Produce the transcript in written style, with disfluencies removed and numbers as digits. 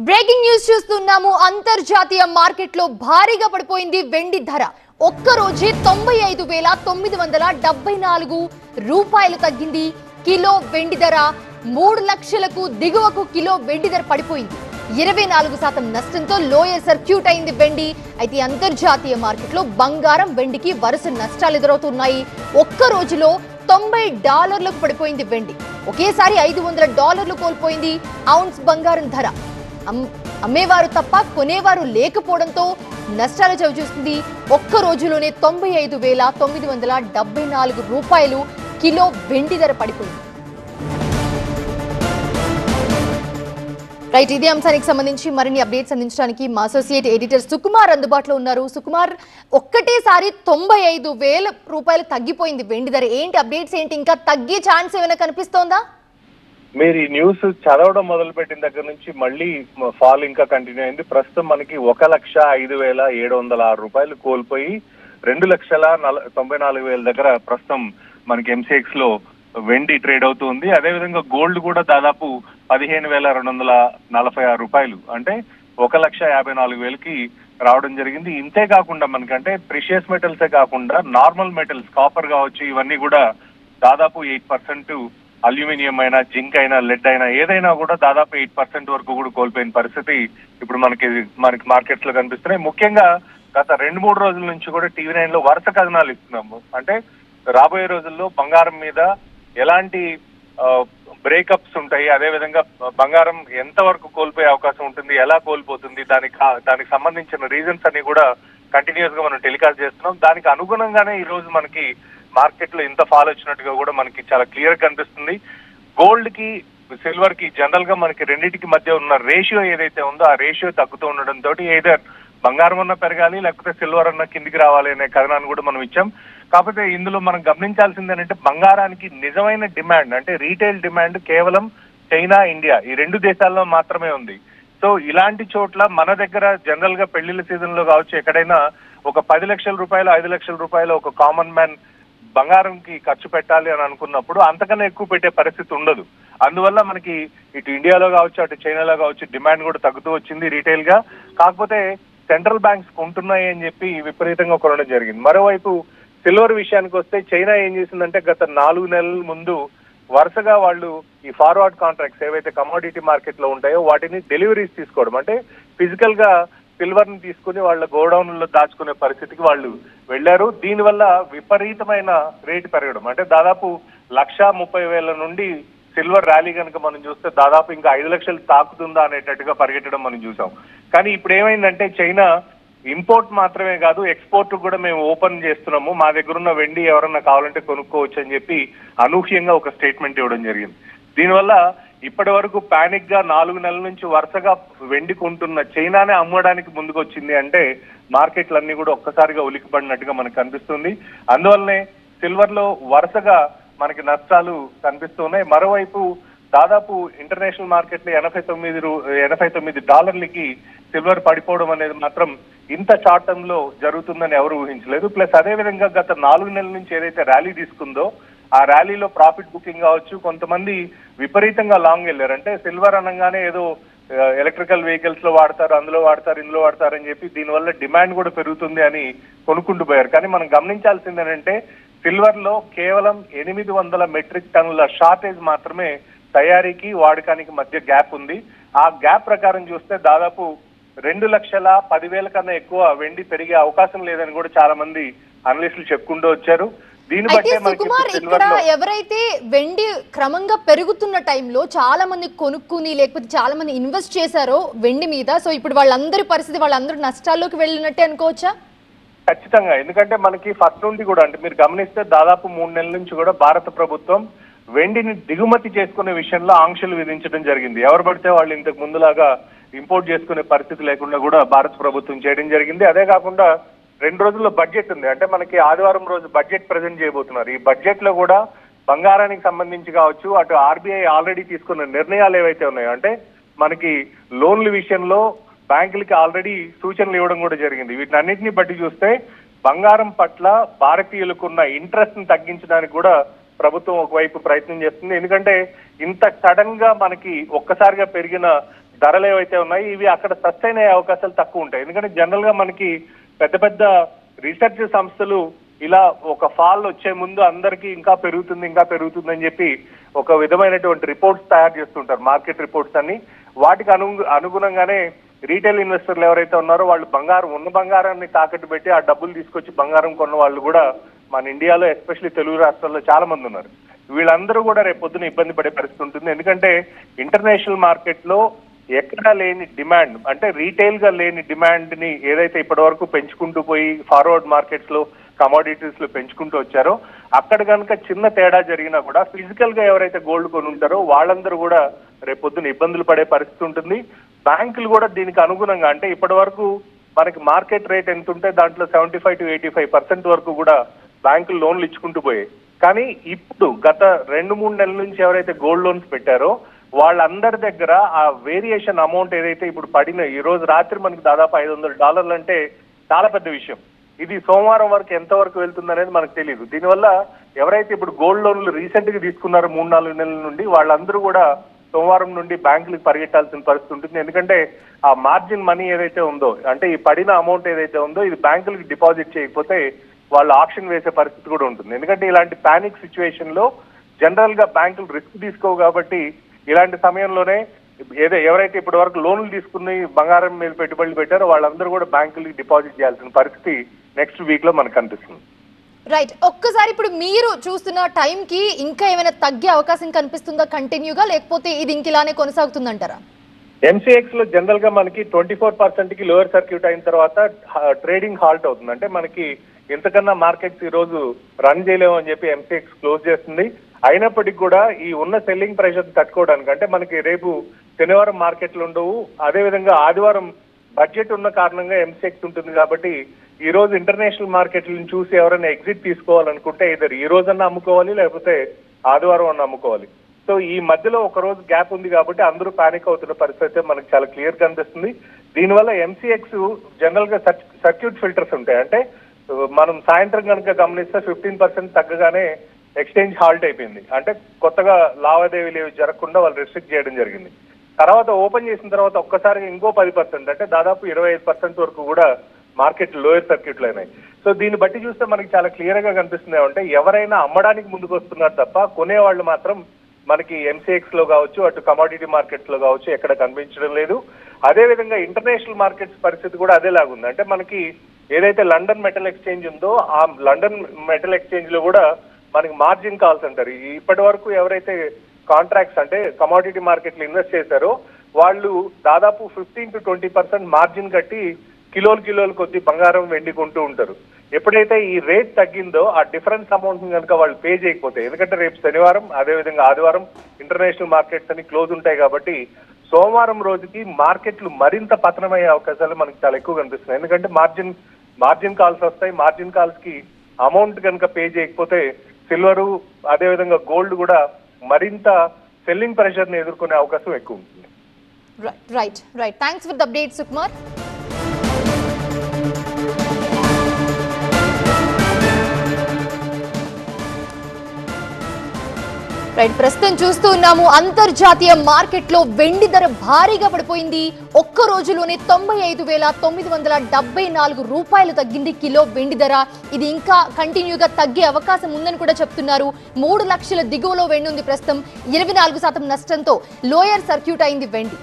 Breaking news చూస్తున్నాము. అంతర్జాతీయ మార్కెట్లో భారీగా పడిపోయింది వెండి ధర. ఒక్క రోజే 95,974 రూపాయలు తగ్గింది. కిలో వెండి ధర 3 లక్షలకు దిగువకు కిలో వెండి ధర పడిపోయింది. 24% నష్టంతో లోయర్ సర్క్యూట్ అయింది వెండి. అయితే అంతర్జాతీయ మార్కెట్లో బంగారం వెండికి వరుస నష్టాలు ఎదురవుతున్నాయి. ఒక్క రోజులో $90 పడిపోయింది వెండి. ఒకేసారి $500 కోల్పోయింది ఔన్స్ బంగారం ధర. అమ్మేవారు తప్ప కొనేవారు లేకపోవడంతో నష్టాలు చవిచూస్తుంది. ఒక్క రోజులోనే 95,974 రూపాయలు కిలో వెండి ధర పడిపోయింది. రైట్, ఇదే అంశానికి సంబంధించి మరిన్ని అప్డేట్స్ అందించడానికి మా అసోసియేట్ ఎడిటర్ సుకుమార్ అందుబాటులో ఉన్నారు. సుకుమార్, ఒక్కటేసారి 95,000 రూపాయలు తగ్గిపోయింది వెండి ధర. ఏంటి అప్డేట్స్ ఏంటి? ఇంకా తగ్గే ఛాన్స్ ఏమైనా కనిపిస్తోందా? మీరు ఈ న్యూస్ చదవడం మొదలు పెట్టిన దగ్గర నుంచి మళ్ళీ ఫాల్ ఇంకా కంటిన్యూ అయింది. ప్రస్తుతం మనకి 1,05,706 రూపాయలు కోల్పోయి 2,94,000 దగ్గర ప్రస్తుతం మనకి ఎంసీఎక్స్ లో వెండి ట్రేడ్ అవుతుంది. అదేవిధంగా గోల్డ్ కూడా దాదాపు 15,246 రూపాయలు, అంటే 1,54,000కి రావడం జరిగింది. ఇంతే కాకుండా మనకంటే ప్రిషియస్ మెటల్సే కాకుండా నార్మల్ మెటల్స్, కాపర్ కావచ్చు, ఇవన్నీ కూడా దాదాపు 8%, అల్యూమినియం అయినా, జింక్ అయినా, లెడ్ అయినా, ఏదైనా కూడా దాదాపు 8% వరకు కూడా కోల్పోయిన పరిస్థితి ఇప్పుడు మనకి మార్కెట్స్ లో కనిపిస్తున్నాయి. ముఖ్యంగా గత 2-3 రోజుల నుంచి కూడా TV9 లో వరుస కథనాలు ఇస్తున్నాము. అంటే రాబోయే రోజుల్లో బంగారం మీద ఎలాంటి బ్రేకప్స్ ఉంటాయి, అదేవిధంగా బంగారం ఎంత వరకు కోల్పోయే అవకాశం ఉంటుంది, ఎలా కోల్పోతుంది, దానికి సంబంధించిన రీజన్స్ అన్ని కూడా కంటిన్యూస్ గా మనం టెలికాస్ట్ చేస్తున్నాం. దానికి అనుగుణంగానే ఈ రోజు మనకి మార్కెట్ లో ఇంత ఫాల్ వచ్చినట్టుగా కూడా మనకి చాలా క్లియర్ గా కనిపిస్తుంది. గోల్డ్ కి, సిల్వర్ కి జనరల్ గా మనకి రెండింటికి మధ్య ఉన్న రేషియో ఏదైతే ఉందో ఆ రేషియో తగ్గుతూ ఉండడంతో ఏదర్ బంగారం అన్న పెరగాలి, లేకపోతే సిల్వర్ అన్న కిందికి రావాలి అనే కథనాన్ని కూడా మనం ఇచ్చాం. కాకపోతే ఇందులో మనం గమనించాల్సింది ఏంటంటే బంగారానికి నిజమైన డిమాండ్, అంటే రీటైల్ డిమాండ్ కేవలం చైనా, ఇండియా, ఈ 2 దేశాల్లో మాత్రమే ఉంది. సో ఇలాంటి చోట్ల మన దగ్గర జనరల్ గా పెళ్లిళ్ళ సీజన్ లో కావచ్చు, ఎక్కడైనా ఒక 10 లక్షల రూపాయలు, 5 లక్షల రూపాయలు ఒక కామన్ మ్యాన్ బంగారంకి ఖర్చు పెట్టాలి అని అనుకున్నప్పుడు అంతకన్నా ఎక్కువ పెట్టే పరిస్థితి ఉండదు. అందువల్ల మనకి ఇటు ఇండియాలో కావచ్చు, అటు చైనాలో కావచ్చు డిమాండ్ కూడా తగ్గుతూ వచ్చింది రీటైల్ గా. కాకపోతే సెంట్రల్ బ్యాంక్స్ కొంటున్నాయి అని చెప్పి విపరీతంగా కొనడం జరిగింది. మరోవైపు సిల్వర్ విషయానికి వస్తే చైనా ఏం చేసిందంటే గత 4 నెలల ముందు వరుసగా వాళ్ళు ఈ ఫార్వర్డ్ కాంట్రాక్ట్స్ ఏవైతే కమోడిటీ మార్కెట్ లో ఉంటాయో వాటిని డెలివరీస్ తీసుకోవడం, అంటే ఫిజికల్ గా సిల్వర్ ని తీసుకుని వాళ్ళ గోడౌన్ లో దాచుకునే పరిస్థితికి వాళ్ళు వెళ్లారు. దీనివల్ల విపరీతమైన రేటు పెరగడం, అంటే దాదాపు 1,30,000 నుండి సిల్వర్ ర్యాలీ కనుక మనం చూస్తే దాదాపు ఇంకా 5 లక్షలు తాకుతుందా అనేటట్టుగా పరిగెట్టడం మనం చూసాం. కానీ ఇప్పుడు ఏమైందంటే చైనా ఇంపోర్ట్ మాత్రమే కాదు, ఎక్స్పోర్ట్ కూడా మేము ఓపెన్ చేస్తున్నాము, మా దగ్గర ఉన్న వెండి ఎవరన్నా కావాలంటే కొనుక్కోవచ్చు అని చెప్పి అనూహ్యంగా ఒక స్టేట్మెంట్ ఇవ్వడం జరిగింది. దీనివల్ల ఇప్పటి వరకు పానిక్ గా 4 నెలల నుంచి వరుసగా వెండి కొంటున్న చైనానే అమ్మడానికి ముందుకు వచ్చింది అంటే మార్కెట్లన్నీ కూడా ఒక్కసారిగా ఉలికిపడినట్టుగా మనకు కనిపిస్తుంది. అందువల్లనే సిల్వర్ లో వరుసగా మనకి నష్టాలు కనిపిస్తున్నాయి. మరోవైపు దాదాపు ఇంటర్నేషనల్ మార్కెట్ లో $89 సిల్వర్ పడిపోవడం అనేది మాత్రం ఇంత షార్ట్ టర్మ్ లో జరుగుతుందని ఎవరు ఊహించలేదు. ప్లస్ అదే విధంగా గత 4 నెలల నుంచి ఏదైతే ర్యాలీ తీసుకుందో ఆ ర్యాలీలో ప్రాఫిట్ బుకింగ్ కావచ్చు, కొంతమంది విపరీతంగా లాంగ్ వెళ్ళారు. అంటే సిల్వర్ అనగానే ఏదో ఎలక్ట్రికల్ వెహికల్స్ లో వాడతారు, అందులో వాడతారు, ఇందులో వాడతారు అని చెప్పి దీనివల్ల డిమాండ్ కూడా పెరుగుతుంది అని కొనుక్కుంటూ పోయారు. కానీ మనం గమనించాల్సింది ఏంటంటే సిల్వర్ లో కేవలం 800 మెట్రిక్ టన్నుల షార్టేజ్ మాత్రమే తయారీకి, వాడకానికి మధ్య గ్యాప్ ఉంది. ఆ గ్యాప్ ప్రకారం చూస్తే దాదాపు 2,10,000 కన్నా ఎక్కువ వెండి పెరిగే అవకాశం లేదని కూడా చాలా మంది అనలిస్టులు చెప్పుకుంటూ వచ్చారు. దీన్ని బట్టే ఇక్కడ ఎవరైతే వెండి క్రమంగా పెరుగుతున్న టైంలో చాలా మంది కొనుక్కుని లేకపోతే చాలా మంది ఇన్వెస్ట్ చేశారో వెండి మీద, సో ఇప్పుడు వాళ్ళందరి పరిస్థితి, వాళ్ళందరూ నష్టాల్లోకి వెళ్ళినట్టే అనుకోవచ్చా? ఖచ్చితంగా. ఎందుకంటే మనకి ఫస్ట్ నుండి కూడా, అంటే మీరు గమనిస్తే దాదాపు 3 నెలల నుంచి కూడా భారత ప్రభుత్వం వెండిని దిగుమతి చేసుకునే విషయంలో ఆంక్షలు విధించడం జరిగింది. ఎవరు పడితే వాళ్ళు ఇంతకు ముందులాగా ఇంపోర్ట్ చేసుకునే పరిస్థితి లేకుండా కూడా భారత ప్రభుత్వం చేయడం జరిగింది. అదే కాకుండా 2 రోజుల్లో బడ్జెట్ ఉంది, అంటే మనకి ఆదివారం రోజు బడ్జెట్ ప్రజెంట్ చేయబోతున్నారు. ఈ బడ్జెట్ లో కూడా బంగారానికి సంబంధించి కావచ్చు, అటు ఆర్బీఐ ఆల్రెడీ తీసుకున్న నిర్ణయాలు ఏవైతే ఉన్నాయో, అంటే మనకి లోన్ల విషయంలో బ్యాంకులకి ఆల్రెడీ సూచనలు ఇవ్వడం కూడా జరిగింది. వీటినన్నింటినీ బట్టి చూస్తే బంగారం పట్ల భారతీయులకున్న ఇంట్రెస్ట్ ని తగ్గించడానికి కూడా ప్రభుత్వం ఒకవైపు ప్రయత్నం చేస్తుంది. ఎందుకంటే ఇంత సడన్ గా మనకి ఒక్కసారిగా పెరిగిన ధరలు ఏవైతే ఉన్నాయి ఇవి అక్కడ సస్టైన్ అయ్యే అవకాశాలు తక్కువ ఉంటాయి. ఎందుకంటే జనరల్ గా మనకి పెద్ద పెద్ద రీసెర్చ్ సంస్థలు ఇలా ఒక ఫాల్ వచ్చే ముందు అందరికీ ఇంకా పెరుగుతుంది అని చెప్పి ఒక విధమైనటువంటి రిపోర్ట్స్ తయారు చేస్తుంటారు, మార్కెట్ రిపోర్ట్స్ అన్ని. వాటికి అనుగుణంగానే రీటైల్ ఇన్వెస్టర్లు ఎవరైతే ఉన్నారో వాళ్ళు ఉన్న బంగారాన్ని తాకట్టు పెట్టి ఆ డబ్బులు తీసుకొచ్చి బంగారం కొన్న వాళ్ళు కూడా మన ఇండియాలో ఎస్పెషల్లీ తెలుగు రాష్ట్రాల్లో చాలా మంది ఉన్నారు. వీళ్ళందరూ కూడా రేపు పొద్దున ఇబ్బంది పడే పరిస్థితి ఉంటుంది. ఎందుకంటే ఇంటర్నేషనల్ మార్కెట్ లో ఎక్కడా లేని డిమాండ్, అంటే రీటైల్ గా లేని డిమాండ్ ని ఏదైతే ఇప్పటి వరకు పెంచుకుంటూ పోయి ఫార్వర్డ్ మార్కెట్స్ లో కమోడిటీస్ లో పెంచుకుంటూ వచ్చారో అక్కడ కనుక చిన్న తేడా జరిగినా కూడా ఫిజికల్ గా ఎవరైతే గోల్డ్ కొని ఉంటారో వాళ్ళందరూ కూడా రేపు పొద్దున ఇబ్బందులు పడే పరిస్థితి ఉంటుంది. బ్యాంకులు కూడా దీనికి అనుగుణంగా, అంటే ఇప్పటి వరకు మనకి మార్కెట్ రేట్ ఎంత ఉంటే దాంట్లో 75 to 85% వరకు కూడా బ్యాంకులు లోన్లు ఇచ్చుకుంటూ పోయాయి. కానీ ఇప్పుడు గత 2-3 నెలల నుంచి ఎవరైతే గోల్డ్ లోన్స్ పెట్టారో వాళ్ళందరి దగ్గర ఆ వేరియేషన్ అమౌంట్ ఏదైతే ఇప్పుడు పడిన ఈ రోజు రాత్రి మనకి దాదాపు $500 అంటే చాలా పెద్ద విషయం. ఇది సోమవారం వరకు ఎంత వరకు వెళ్తుంది అనేది మనకు తెలియదు. దీనివల్ల ఎవరైతే ఇప్పుడు గోల్డ్ లోన్లు రీసెంట్ గా తీసుకున్నారో 3-4 నెలల నుండి వాళ్ళందరూ కూడా సోమవారం నుండి బ్యాంకులకు పరిగెట్టాల్సిన పరిస్థితి ఉంటుంది. ఎందుకంటే ఆ మార్జిన్ మనీ ఏదైతే ఉందో, అంటే ఈ పడిన అమౌంట్ ఏదైతే ఉందో ఇది బ్యాంకులకు డిపాజిట్ చేయకపోతే వాళ్ళు ఆప్షన్ వేసే పరిస్థితి కూడా ఉంటుంది. ఎందుకంటే ఇలాంటి పానిక్ సిచ్యువేషన్ లో జనరల్ గా బ్యాంకులు రిస్క్ తీసుకోవు కాబట్టి ఇలాంటి సమయంలోనే ఎవరైతే ఇప్పటి వరకు లోన్లు తీసుకుని బంగారం మీద పెట్టుబడులు పెట్టారో వాళ్ళందరూ కూడా బ్యాంకులకి డిపాజిట్ చేయాల్సిన పరిస్థితి నెక్స్ట్ వీక్ లో మనకు కనిపిస్తుంది. రైట్, ఒక్కసారి ఇప్పుడు మీరు చూస్తున్న టైం కి ఇంకా ఏమైనా తగ్గే అవకాశం కనిపిస్తుందా కంటిన్యూగా, లేకపోతే ఇది ఇంక ఇలానే కొనసాగుతుందంటారా? ఎంసీఎక్స్ లో జనరల్ గా మనకి 24% కి లోయర్ సర్క్యూట్ అయిన తర్వాత ట్రేడింగ్ హాల్ట్ అవుతుంది. అంటే మనకి ఇంతకన్నా మార్కెట్స్ ఈ రోజు రన్ చేయలేము అని చెప్పి ఎంసీఎక్స్ క్లోజ్ చేస్తుంది. అయినప్పటికీ కూడా ఈ ఉన్న సెల్లింగ్ ప్రెషర్ తట్టుకోవడానికి, అంటే మనకి రేపు శనివారం మార్కెట్లు ఉండవు, అదేవిధంగా ఆదివారం బడ్జెట్ ఉన్న కారణంగా ఎంసీఎక్స్ ఉంటుంది కాబట్టి ఈ రోజు ఇంటర్నేషనల్ మార్కెట్లను చూసి ఎవరైనా ఎగ్జిట్ తీసుకోవాలనుకుంటే ఇద్దరు ఈ రోజన్నా అమ్ముకోవాలి లేకపోతే ఆదివారం అన్న అమ్ముకోవాలి. సో ఈ మధ్యలో ఒక రోజు గ్యాప్ ఉంది కాబట్టి అందరూ పానిక్ అవుతున్న పరిస్థితి మనకు చాలా క్లియర్ కనిపిస్తుంది. దీనివల్ల ఎంసీఎక్స్ జనరల్ గా సర్క్యూట్ ఫిల్టర్స్ ఉంటాయి. అంటే మనం సాయంత్రం కనుక గమనిస్తే 15% తగ్గగానే ఎక్స్చేంజ్ హాల్ట్ అయిపోయింది. అంటే కొత్తగా లావాదేవీలు జరగకుండా వాళ్ళు రెస్ట్రిక్ట్ చేయడం జరిగింది. తర్వాత ఓపెన్ చేసిన తర్వాత ఒక్కసారి ఇంకో 10%, అంటే దాదాపు 25% వరకు కూడా మార్కెట్ లోయర్ సర్క్యూట్లు అయినాయి. సో దీన్ని బట్టి చూస్తే మనకి చాలా క్లియర్ గా కనిపిస్తుంది అంటే ఎవరైనా అమ్మడానికి ముందుకు వస్తున్నారు తప్ప కొనేవాళ్ళు మాత్రం మనకి ఎంసీఎక్స్ లో కావచ్చు, అటు కమోడిటీ మార్కెట్స్ లో కావచ్చు ఎక్కడ కనిపించడం లేదు. అదే విధంగా ఇంటర్నేషనల్ మార్కెట్స్ పరిస్థితి కూడా అదేలాగుంది. అంటే మనకి ఏదైతే లండన్ మెటల్ ఎక్స్చేంజ్ ఉందో ఆ లండన్ మెటల్ ఎక్స్చేంజ్ లో కూడా మనకి మార్జిన్ కాల్స్ అంటారు. ఇప్పటి వరకు ఎవరైతే కాంట్రాక్ట్స్ అంటే కమోడిటీ మార్కెట్లు ఇన్వెస్ట్ చేశారో వాళ్ళు దాదాపు 15 to 20% మార్జిన్ కట్టి కిలోలు కొద్ది బంగారం వెండి కొంటూ ఉంటారు. ఎప్పుడైతే ఈ రేట్ తగ్గిందో ఆ డిఫరెన్స్ అమౌంట్ కనుక వాళ్ళు పే చేయకపోతే, ఎందుకంటే రేపు శనివారం అదేవిధంగా ఆదివారం ఇంటర్నేషనల్ మార్కెట్స్ అని క్లోజ్ ఉంటాయి కాబట్టి సోమవారం రోజుకి మార్కెట్లు మరింత పతనమయ్యే అవకాశాలు మనకి చాలా ఎక్కువ కనిపిస్తున్నాయి. ఎందుకంటే మార్జిన్ కాల్స్ వస్తాయి. మార్జిన్ కాల్స్ కి అమౌంట్ కనుక పే చేయకపోతే సిల్వరు అదేవిధంగా గోల్డ్ కూడా మరింత సెల్లింగ్ ప్రెషర్ ని ఎదుర్కొనే అవకాశం ఎక్కువ ఉంటుంది. Right, thanks for the update Sukumar. ప్రస్తుతం చూస్తూ ఉన్నాము అంతర్జాతీయ మార్కెట్లో వెండి ధర భారీగా పడిపోయింది. ఒక్క రోజులోనే 95,974 రూపాయలు తగ్గింది కిలో వెండి ధర. ఇది ఇంకా కంటిన్యూగా తగ్గే అవకాశం ఉందని కూడా చెప్తున్నారు. 3 లక్షల దిగువలో వెండి ఉంది ప్రస్తుతం. 24% నష్టంతో లోయర్ సర్క్యూట్ అయింది వెండి.